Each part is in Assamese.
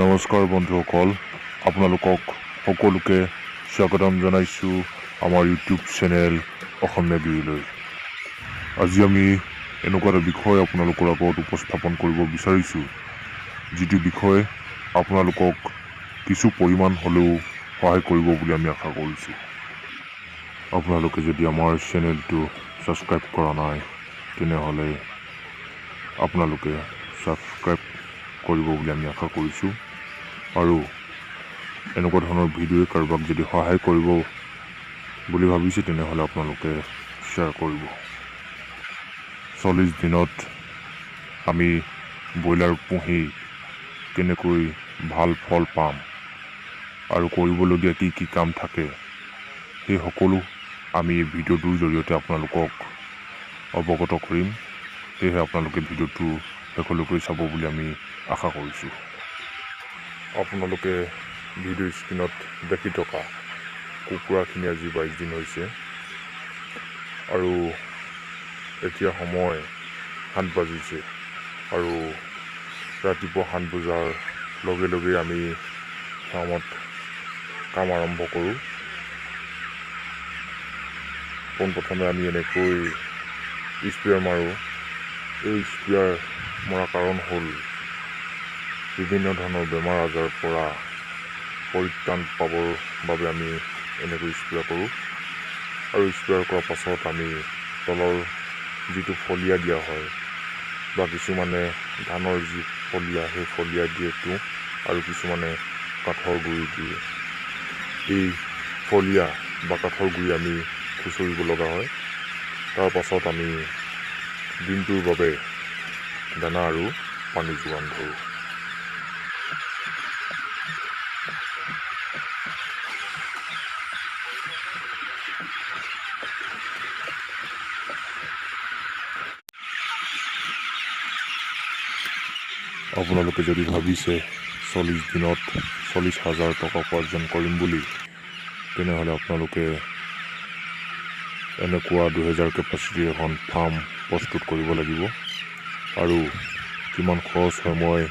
নমস্কাৰ বন্ধুসকল, আপোনালোকক সকলোকে স্বাগতম জনাইছোঁ আমাৰ ইউটিউব চেনেল অসমীয়া গিৰিলৈ। আজি আমি এনেকুৱা এটা বিষয় আপোনালোকৰ আগত উপস্থাপন কৰিব বিচাৰিছোঁ, যিটো বিষয় আপোনালোকক কিছু পৰিমাণ হ'লেও সহায় কৰিব বুলি আমি আশা কৰিছোঁ। আপোনালোকে যদি আমাৰ চেনেলটো ছাবস্ক্ৰাইব কৰা নাই, তেনেহ'লে আপোনালোকে ছাবস্ক্ৰাইব কৰিব বুলি আমি আশা কৰিছোঁ। আৰু এনেকুৱা ধৰণৰ ভিডিঅ'ই কাৰোবাক যদি সহায় কৰিব বুলি ভাবিছে, তেনেহ'লে আপোনালোকে শ্বেয়াৰ কৰিব। 40 দিনত আমি ব্ৰইলাৰ পুহি কেনেকৈ ভাল ফল পাম আৰু কৰিবলগীয়া কি কি কাম থাকে, সেই সকলো আমি এই ভিডিঅ'টোৰ জৰিয়তে আপোনালোকক অৱগত কৰিম। সেয়েহে আপোনালোকে ভিডিঅ'টো শেষলৈকে চাব বুলি আমি আশা কৰিছোঁ। আপোনালোকে ভিডিঅ' স্ক্ৰীণত দেখি থকা কুকুৰাখিনি আজি 22 দিন হৈছে আৰু এতিয়া সময় 7 বাজিছে আৰু ৰাতিপুৱা 7 বজাৰ লগে লগে আমি ফাৰ্মত কাম আৰম্ভ কৰোঁ। পোনপ্ৰথমে আমি এনেকৈ স্প্ৰে মাৰোঁ। এই স্প্ৰেয়াৰ মৰা কাৰণ হ'ল বিভিন্ন ধৰণৰ বেমাৰ আজাৰৰ পৰা পৰিত্ৰাণ পাবৰ বাবে আমি এনেকৈ স্প্ৰে কৰোঁ। আৰু স্প্ৰে কৰাৰ পাছত আমি তলৰ যিটো ফলিয়া দিয়া হয় বা কিছুমানে ধানৰ যি ফলিয়া, সেই ফলিয়া দিয়ে দিওঁ আৰু কিছুমানে কাঠৰ গুড়ি দিয়ে। এই ফলিয়া বা কাঠৰ গুড়ি আমি খুচৰিব লগা হয়। তাৰ পাছত আমি দিনটোৰ বাবে দানা আৰু পানী যোগান ধৰোঁ। আপোনালোকে যদি ভাবিছে 40 দিনত 40,000 টকা উপাৰ্জন কৰিম বুলি, তেনেহ'লে আপোনালোকে এনেকুৱা 2000 কেপাচিটিৰ এখন ফাৰ্ম প্ৰস্তুত কৰিব লাগিব। আৰু কিমান খৰচ হয় মই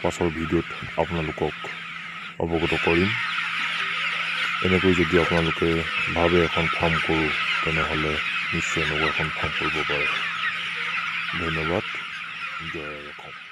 পাছৰ ভিডিঅ'ত আপোনালোকক অৱগত কৰিম। এনেকৈ যদি আপোনালোকে ভাবে এখন ফাৰ্ম কৰোঁ, তেনেহ'লে নিশ্চয় এনেকুৱা এখন ফাৰ্ম কৰিব পাৰে। ধন্যবাদ। জয় অসম।